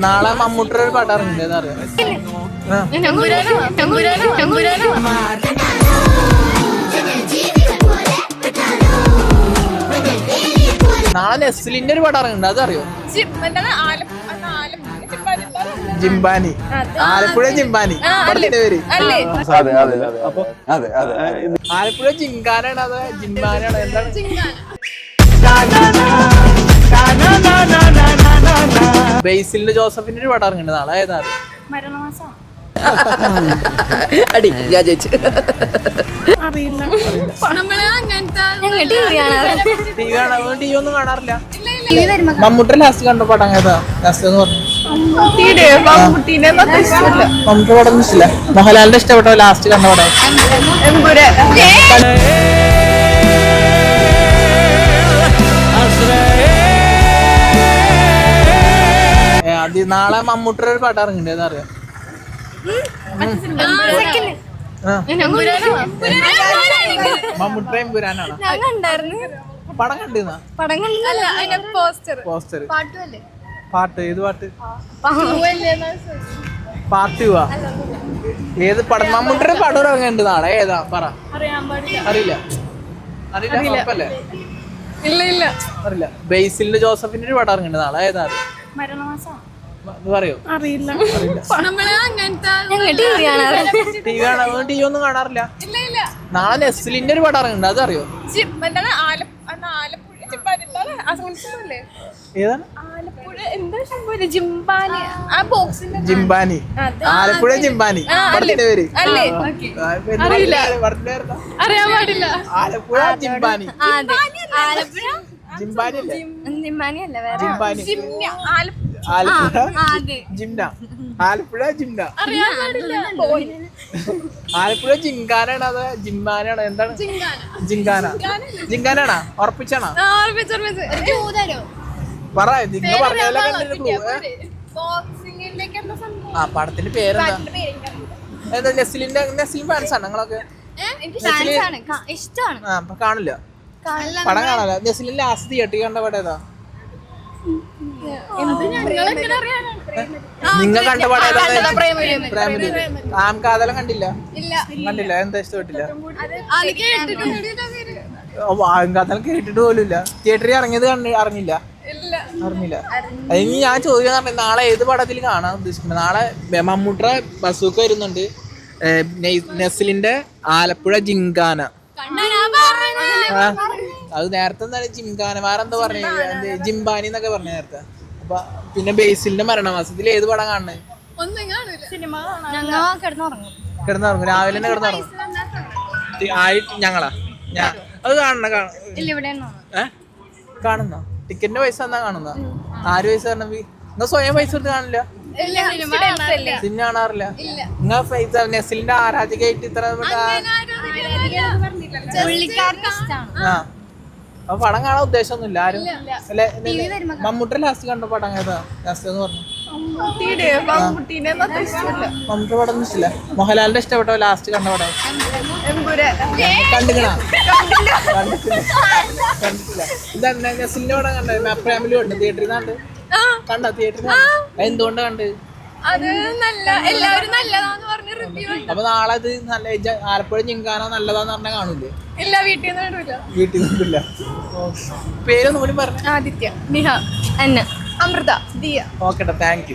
നാളെ മമ്മൂട്ടിയുടെ ഒരു പാട്ട് ഇറങ്ങില്ലേ അറിയാം. നാളെ നെസ്ലിന്റെ ഒരു പാട്ട് ഇറങ്ങുന്നുണ്ട്, അതറിയോ? ജിംബാനി, ആലപ്പുഴ ജിംബാനി പടത്തിന്റെ പേര്. ആലപ്പുഴ ജിംഖാനാണ് അത് ജിംബാനാണ്? എന്താണ്? ബേസിലിന്റെ ജോസഫിന്റെ ഒരു പടം ഇറങ്ങുന്നുണ്ട് നാളെ, ഏതാ? അടി ഞാൻ ജയിച്ചു. ടി ഒന്നും കാണാറില്ല. മമ്മൂട്ടി ലാസ്റ്റ് കണ്ട പടം ഏതാ? ലാസ്റ്റ് എന്ന് പറഞ്ഞു മമ്മൂട്ടി പടം ഇഷ്ടമില്ല. മോഹൻലാലിന്റെ ഇഷ്ടപ്പെട്ട ലാസ്റ്റ് കണ്ട പടം നാളെ മമ്മൂട്ടിയുടെ ഒരു പാട്ട് ഇറങ്ങുന്നുണ്ട്, അറിയാം? മമ്മൂട്ടിയും പുരാനാണ് പടം കണ്ടിരുന്ന പോസ്റ്റർ. പാട്ട് ഏത് പാട്ട്? പാർട്ട് ടു ആ? ഏത് പടം? മമ്മൂട്ടിയുടെ പടം ഇറങ്ങുന്നുണ്ട് നാളെ, ഏതാ പറ? അറിയില്ല. അറിയില്ല. ബേസിലിന്റെ ജോസഫിന്റെ ഒരു പടം ഇറങ്ങുന്നുണ്ട് നാളെ, ഏതാ? പറയോ? അറിയില്ല. ടി ഒന്നും കാണാറില്ല. നാളെ നെസ്ലിന്റെ ഒരു പടം ഇറങ്ങുന്നുണ്ട്, അതറിയോ? ജിംബാനി, ആലപ്പുഴ ജിംബാനി പടത്തിന്റെ പേര്. അറിയാൻ പാടില്ല. ആലപ്പുഴ ജിംബാനി. ജിംബാനി ജിംന, ആലപ്പുഴ ജിംന. ആലപ്പുഴ ജിംഖാനാണ് അത് ജിംബാനാണ്? എന്താണ്? ജിംഖാനാണോ? ഉറപ്പിച്ചാണോ? പറ, നിങ്ങൾ പറഞ്ഞ ആ പടത്തിന്റെ പേരെന്താ? ഏതാ? നെസ്ലിൻ ഫാൻസ് ആണ് നിങ്ങളൊക്കെ? കാണില്ല പടം കാണാല. നെസ്ലിൻ ലാസ്റ്റ് തിയേറ്ററിൽ കണ്ട പടം ഏതാ? നിങ്ങൾ കണ്ട പടം ഏതാ? പ്രേമലു. ആംകാതലം കണ്ടില്ല? എന്താ ഇഷ്ടപ്പെട്ടില്ല? ആംകാതലം കേട്ടിട്ട് പോലുമില്ല. തിയേറ്ററിൽ ഇറങ്ങിയത് അറിഞ്ഞില്ല. ഇനി ഞാൻ ചോദിക്കാൻ പറഞ്ഞ നാളെ ഏത് പടത്തിൽ കാണാൻ ഉദ്ദേശിക്കുന്നത്? നാളെ മമ്മൂട്ടിയുടെ ബസൂക്ക വരുന്നുണ്ട്. നെസ്ലിന്റെ ആലപ്പുഴ ജിംഖാന. അത് നേരത്തെ എന്താണ് ജിംഖാന? വേറെന്താ പറഞ്ഞത്? ജിംബാനി എന്നൊക്കെ പറഞ്ഞു നേരത്തെ. അപ്പൊ പിന്നെ ബേസിലിന്റെ മരണമാസത്തിൽ ഏത് പടം കാണണേ? കിടന്നുറങ്ങും. രാവിലെ തന്നെ കിടന്നുറങ്ങും. ഞങ്ങളാ അത് കാണുന്ന ടിക്കറ്റിന്റെ പൈസ എന്നാ കാണുന്ന? ആര് പൈസ തരണം? നിങ്ങൾ സ്വയം പൈസ കൊടുത്ത് കാണില്ല? സിനിമ കാണാറില്ല? നിങ്ങൾ പൈസ നെസ്ലിന്റെ ആരാധികയായിട്ട് ഇത്ര അപ്പൊ പടം കാണാൻ ഉദ്ദേശമൊന്നുമില്ല ആരും അല്ലെ? മമ്മൂട്ടി ലാസ്റ്റ് കണ്ട പടം ഏതാ? ലാസ്റ്റ് എന്ന് പറഞ്ഞു മമ്മൂട്ടി പടം ഇഷ്ടമില്ല. മോഹൻലാലിന്റെ ഇഷ്ടപ്പെട്ട ലാസ്റ്റ് കണ്ട പടം കണ്ടില്ല. ഇതാ നെസ്ലിന്റെ പടം കണ്ട? പ്രേമലു ഉണ്ട് തിയേറ്ററിൽ നിന്നാണ്ട് കണ്ട? തിയേറ്ററിൽ എന്തുകൊണ്ട് കണ്ട്? അപ്പൊ നാളെ അത് നല്ല ആലപ്പുഴ ജിംഖാന നല്ലതാന്ന് പറഞ്ഞാൽ കാണൂലേ? വീട്ടിൽ നിന്നില്ല. പേരൊന്നും കൂടി പറഞ്ഞു. Aditya, Niha, Anna, Amrita, Diya. Okay, thank U.